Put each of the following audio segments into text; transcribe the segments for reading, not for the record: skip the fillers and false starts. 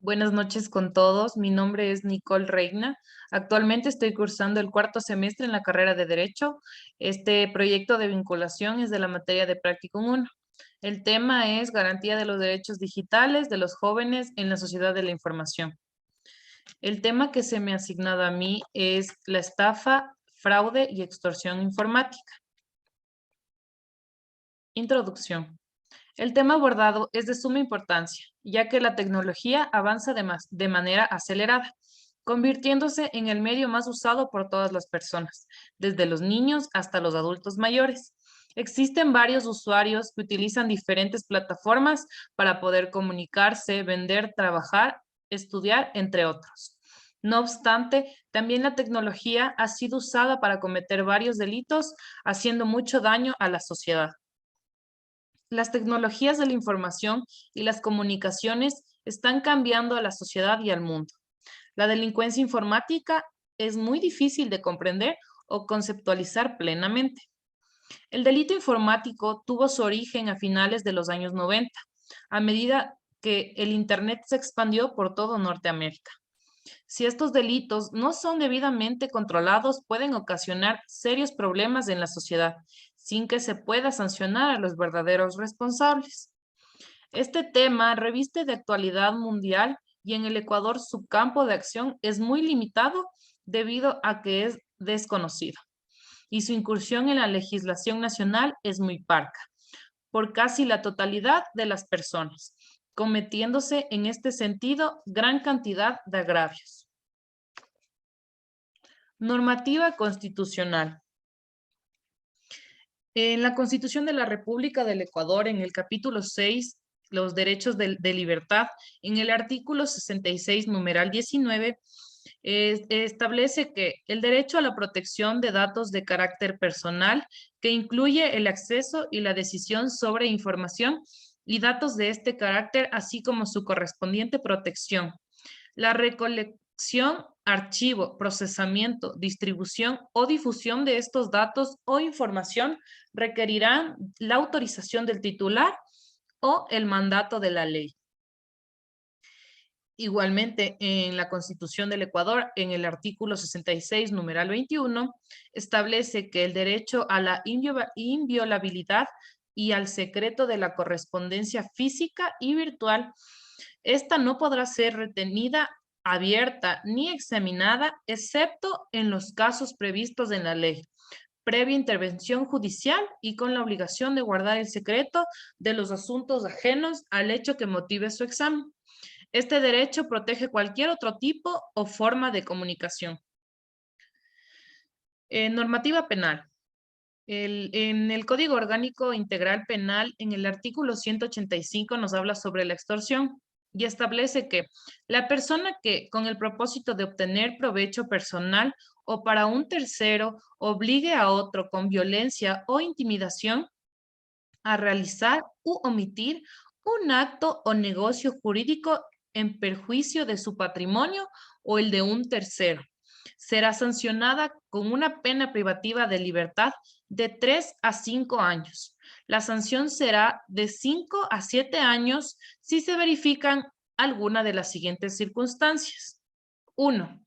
Buenas noches con todos. Mi nombre es Nicole Reina. Actualmente estoy cursando el cuarto semestre en la carrera de Derecho. Este proyecto de vinculación es de la materia de Practicum 1. El tema es garantía de los derechos digitales de los jóvenes en la sociedad de la información. El tema que se me ha asignado a mí es la estafa, fraude y extorsión informática. Introducción. El tema abordado es de suma importancia, ya que la tecnología avanza de manera acelerada, convirtiéndose en el medio más usado por todas las personas, desde los niños hasta los adultos mayores. Existen varios usuarios que utilizan diferentes plataformas para poder comunicarse, vender, trabajar, estudiar, entre otros. No obstante, también la tecnología ha sido usada para cometer varios delitos, haciendo mucho daño a la sociedad. Las tecnologías de la información y las comunicaciones están cambiando a la sociedad y al mundo. La delincuencia informática es muy difícil de comprender o conceptualizar plenamente. El delito informático tuvo su origen a finales de los años 90, a medida que el Internet se expandió por todo Norteamérica. Si estos delitos no son debidamente controlados, pueden ocasionar serios problemas en la sociedad, sin que se pueda sancionar a los verdaderos responsables. Este tema reviste de actualidad mundial y en el Ecuador su campo de acción es muy limitado debido a que es desconocido y su incursión en la legislación nacional es muy parca por casi la totalidad de las personas, cometiéndose en este sentido gran cantidad de agravios. Normativa constitucional. En la Constitución de la República del Ecuador, en el capítulo 6, los derechos de libertad, en el artículo 66, numeral 19, establece que el derecho a la protección de datos de carácter personal, que incluye el acceso y la decisión sobre información y datos de este carácter, así como su correspondiente protección. La recolección, archivo, procesamiento, distribución o difusión de estos datos o información requerirán la autorización del titular o el mandato de la ley. Igualmente, en la Constitución del Ecuador, en el artículo 66, numeral 21, establece que el derecho a la inviolabilidad y al secreto de la correspondencia física y virtual, esta no podrá ser retenida, abierta ni examinada, excepto en los casos previstos en la ley, previa intervención judicial y con la obligación de guardar el secreto de los asuntos ajenos al hecho que motive su examen. Este derecho protege cualquier otro tipo o forma de comunicación. Normativa penal. En el Código Orgánico Integral Penal, en el artículo 185, nos habla sobre la extorsión y establece que la persona que, con el propósito de obtener provecho personal o para un tercero, obligue a otro con violencia o intimidación a realizar u omitir un acto o negocio jurídico en perjuicio de su patrimonio o el de un tercero. Será sancionada con una pena privativa de libertad de 3 a 5 años. La sanción será de 5 a 7 años si se verifican alguna de las siguientes circunstancias. 1.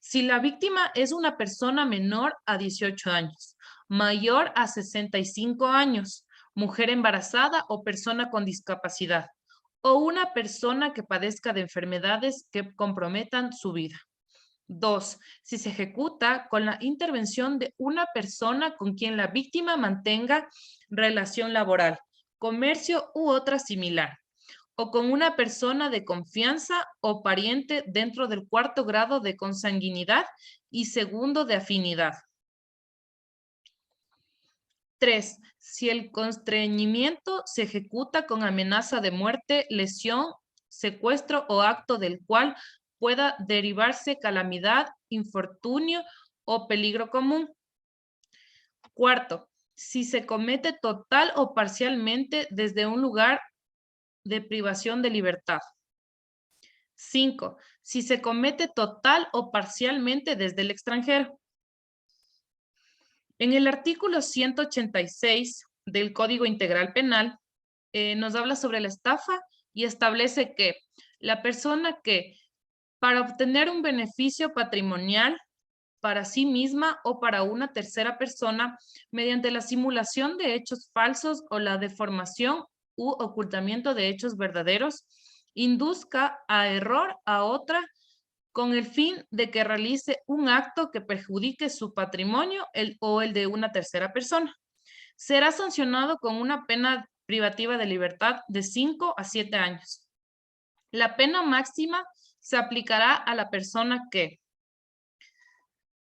Si la víctima es una persona menor a 18 años, mayor a 65 años, mujer embarazada o persona con discapacidad, o una persona que padezca de enfermedades que comprometan su vida. 2. Si se ejecuta con la intervención de una persona con quien la víctima mantenga relación laboral, comercio u otra similar, o con una persona de confianza o pariente dentro del cuarto grado de consanguinidad y segundo de afinidad. 3. Si el constreñimiento se ejecuta con amenaza de muerte, lesión, secuestro o acto del cual pueda derivarse calamidad, infortunio o peligro común. 4. Si se comete total o parcialmente desde un lugar de privación de libertad. 5. Si se comete total o parcialmente desde el extranjero. En el artículo 186 del Código Integral Penal, nos habla sobre la estafa y establece que La persona que, para obtener un beneficio patrimonial para sí misma o para una tercera persona, mediante la simulación de hechos falsos o la deformación u ocultamiento de hechos verdaderos, induzca a error a otra con el fin de que realice un acto que perjudique su patrimonio o el de una tercera persona. Será sancionado con una pena privativa de libertad de 5 a 7 años. La pena máxima se aplicará a la persona que: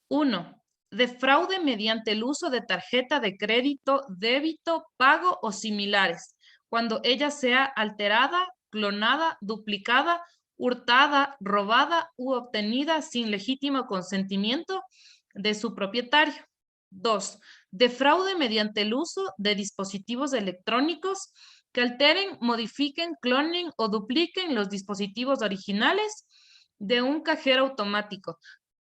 1. Defraude mediante el uso de tarjeta de crédito, débito, pago o similares, cuando ella sea alterada, clonada, duplicada, hurtada, robada u obtenida sin legítimo consentimiento de su propietario. 2. Defraude mediante el uso de dispositivos electrónicos que alteren, modifiquen, clonen o dupliquen los dispositivos originales de un cajero automático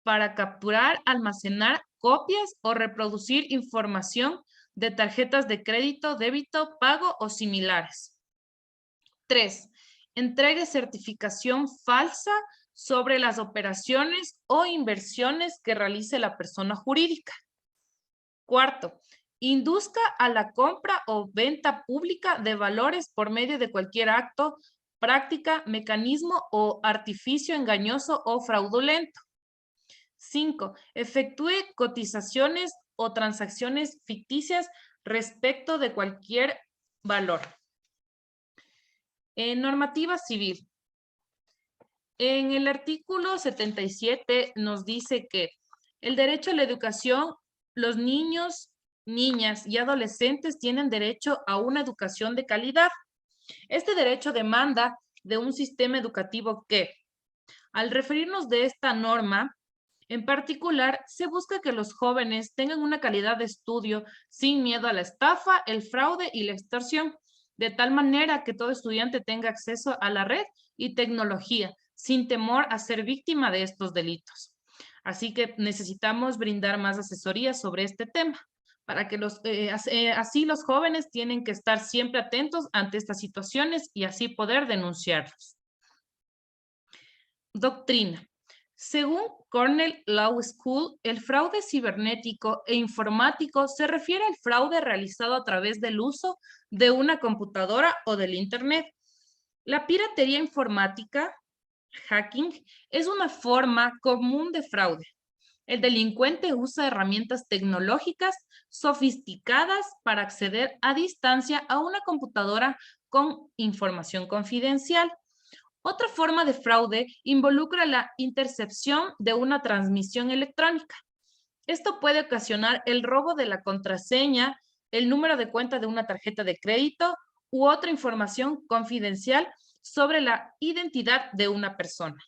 para capturar, almacenar copias o reproducir información de tarjetas de crédito, débito, pago o similares. 3. Entregue certificación falsa sobre las operaciones o inversiones que realice la persona jurídica. 4. Induzca a la compra o venta pública de valores por medio de cualquier acto, práctica, mecanismo o artificio engañoso o fraudulento. 5. Efectúe cotizaciones o transacciones ficticias respecto de cualquier valor. Normativa civil. En el artículo 77 nos dice que el derecho a la educación, los niños, niñas y adolescentes tienen derecho a una educación de calidad. Este derecho demanda de un sistema educativo que, al referirnos de esta norma, en particular, se busca que los jóvenes tengan una calidad de estudio sin miedo a la estafa, el fraude y la extorsión, de tal manera que todo estudiante tenga acceso a la red y tecnología, sin temor a ser víctima de estos delitos. Así que necesitamos brindar más asesoría sobre este tema, para que así los jóvenes tienen que estar siempre atentos ante estas situaciones y así poder denunciarlos. Doctrina. Según Cornell Law School, el fraude cibernético e informático se refiere al fraude realizado a través del uso de una computadora o del Internet. La piratería informática, hacking, es una forma común de fraude. El delincuente usa herramientas tecnológicas sofisticadas para acceder a distancia a una computadora con información confidencial. Otra forma de fraude involucra la intercepción de una transmisión electrónica. Esto puede ocasionar el robo de la contraseña, el número de cuenta de una tarjeta de crédito u otra información confidencial sobre la identidad de una persona.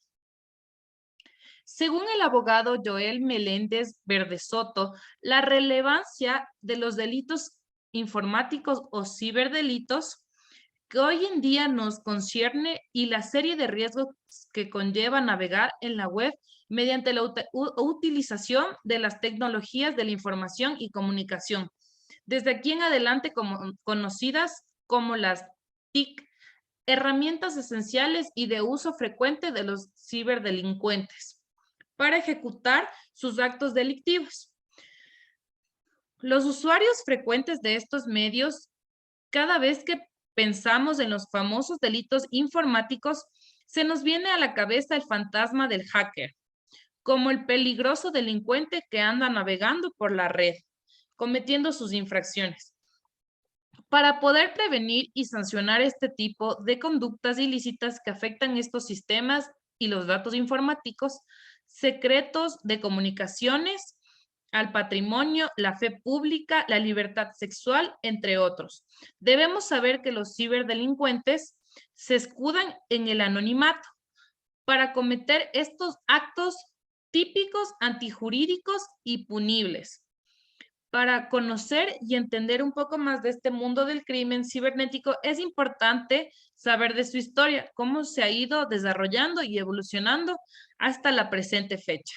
Según el abogado Joel Meléndez Verdesoto, la relevancia de los delitos informáticos o ciberdelitos que hoy en día nos concierne y la serie de riesgos que conlleva navegar en la web mediante la utilización de las tecnologías de la información y comunicación, desde aquí en adelante conocidas como las TIC, herramientas esenciales y de uso frecuente de los ciberdelincuentes para ejecutar sus actos delictivos. Los usuarios frecuentes de estos medios, cada vez que pensamos en los famosos delitos informáticos, se nos viene a la cabeza el fantasma del hacker, como el peligroso delincuente que anda navegando por la red, cometiendo sus infracciones. Para poder prevenir y sancionar este tipo de conductas ilícitas que afectan estos sistemas y los datos informáticos, secretos de comunicaciones, al patrimonio, la fe pública, la libertad sexual, entre otros. Debemos saber que los ciberdelincuentes se escudan en el anonimato para cometer estos actos típicos, antijurídicos y punibles. Para conocer y entender un poco más de este mundo del crimen cibernético, es importante saber de su historia, cómo se ha ido desarrollando y evolucionando hasta la presente fecha.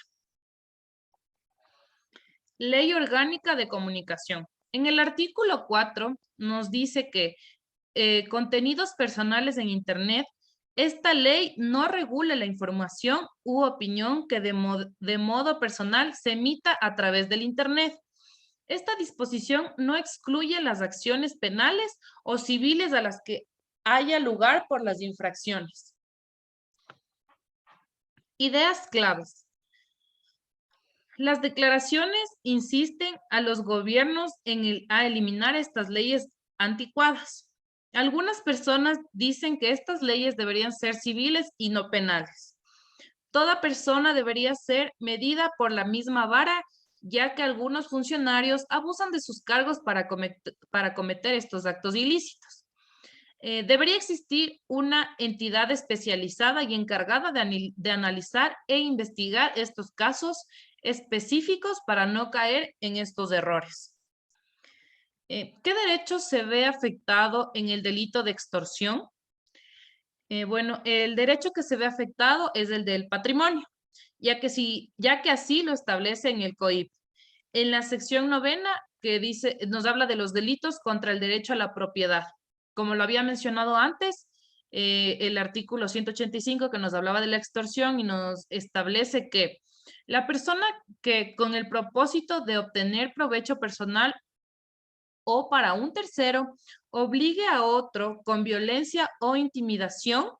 Ley Orgánica de Comunicación. En el artículo 4 nos dice que contenidos personales en Internet Esta ley no regula la información u opinión que de modo personal se emita a través del Internet. Esta disposición no excluye las acciones penales o civiles a las que haya lugar por las infracciones. Ideas claves. Las declaraciones insisten a los gobiernos a eliminar estas leyes anticuadas. Algunas personas dicen que estas leyes deberían ser civiles y no penales. Toda persona debería ser medida por la misma vara, ya que algunos funcionarios abusan de sus cargos para cometer estos actos ilícitos. Debería existir una entidad especializada y encargada de analizar e investigar estos casos específicos para no caer en estos errores. ¿Qué derecho se ve afectado en el delito de extorsión? Bueno, el derecho que se ve afectado es el del patrimonio, ya que así lo establece en el COIP. En la sección 9 que dice, nos habla de los delitos contra el derecho a la propiedad. Como lo había mencionado antes, el artículo 185 que nos hablaba de la extorsión y nos establece que la persona que con el propósito de obtener provecho personal o para un tercero obligue a otro con violencia o intimidación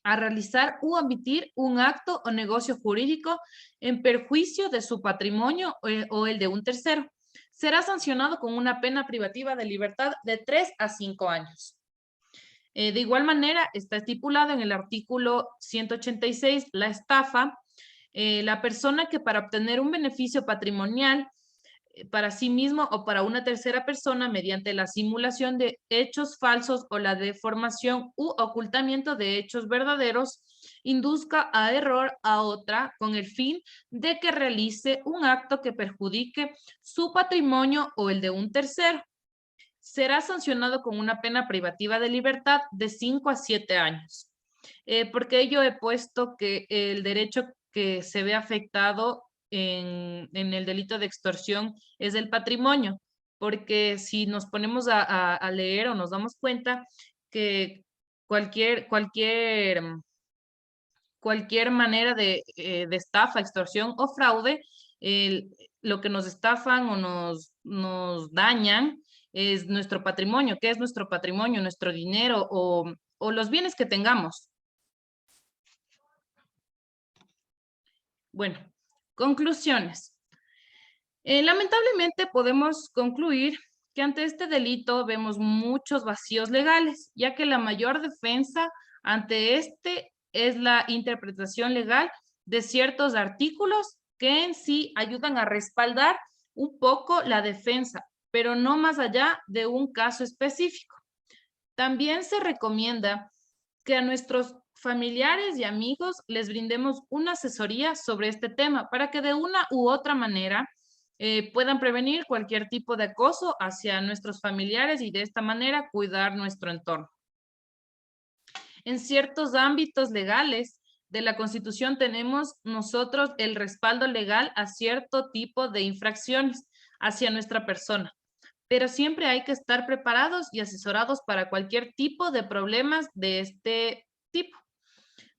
a realizar u omitir un acto o negocio jurídico en perjuicio de su patrimonio o el de un tercero, será sancionado con una pena privativa de libertad de 3 a 5 años. De igual manera, está estipulado en el artículo 186 la estafa. La persona que para obtener un beneficio patrimonial para sí mismo o para una tercera persona mediante la simulación de hechos falsos o la deformación u ocultamiento de hechos verdaderos, induzca a error a otra con el fin de que realice un acto que perjudique su patrimonio o el de un tercero. Será sancionado con una pena privativa de libertad de 5 a 7 años. Porque ello he puesto que el derecho que se ve afectado en el delito de extorsión es el patrimonio, porque si nos ponemos a leer o nos damos cuenta que cualquier manera de estafa, extorsión o fraude, lo que nos estafan o nos dañan es nuestro patrimonio. ¿Qué es nuestro patrimonio? Nuestro dinero o los bienes que tengamos. Bueno, conclusiones. Lamentablemente podemos concluir que ante este delito vemos muchos vacíos legales, ya que la mayor defensa ante este es la interpretación legal de ciertos artículos que en sí ayudan a respaldar un poco la defensa, pero no más allá de un caso específico. También se recomienda que a nuestros familiares y amigos les brindemos una asesoría sobre este tema para que de una u otra manera puedan prevenir cualquier tipo de acoso hacia nuestros familiares y de esta manera cuidar nuestro entorno. En ciertos ámbitos legales de la Constitución tenemos nosotros el respaldo legal a cierto tipo de infracciones hacia nuestra persona, pero siempre hay que estar preparados y asesorados para cualquier tipo de problemas de este tipo.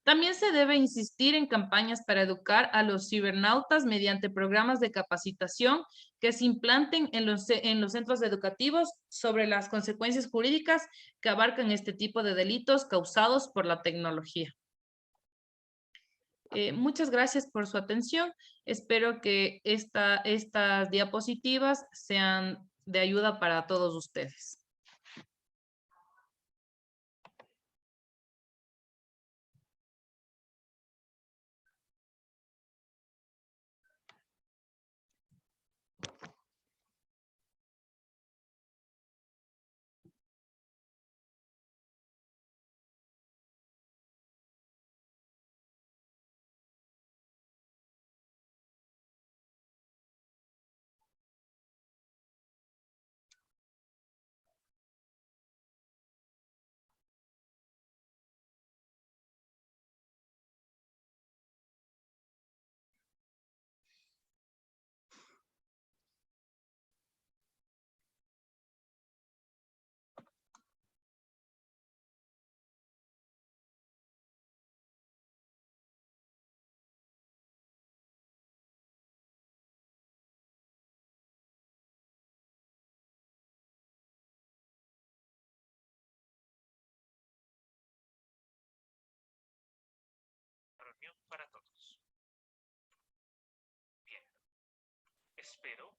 También se debe insistir en campañas para educar a los cibernautas mediante programas de capacitación que se implanten en los centros educativos sobre las consecuencias jurídicas que abarcan este tipo de delitos causados por la tecnología. Muchas gracias por su atención. Espero que estas diapositivas sean de ayuda para todos ustedes. para todos. Bien, espero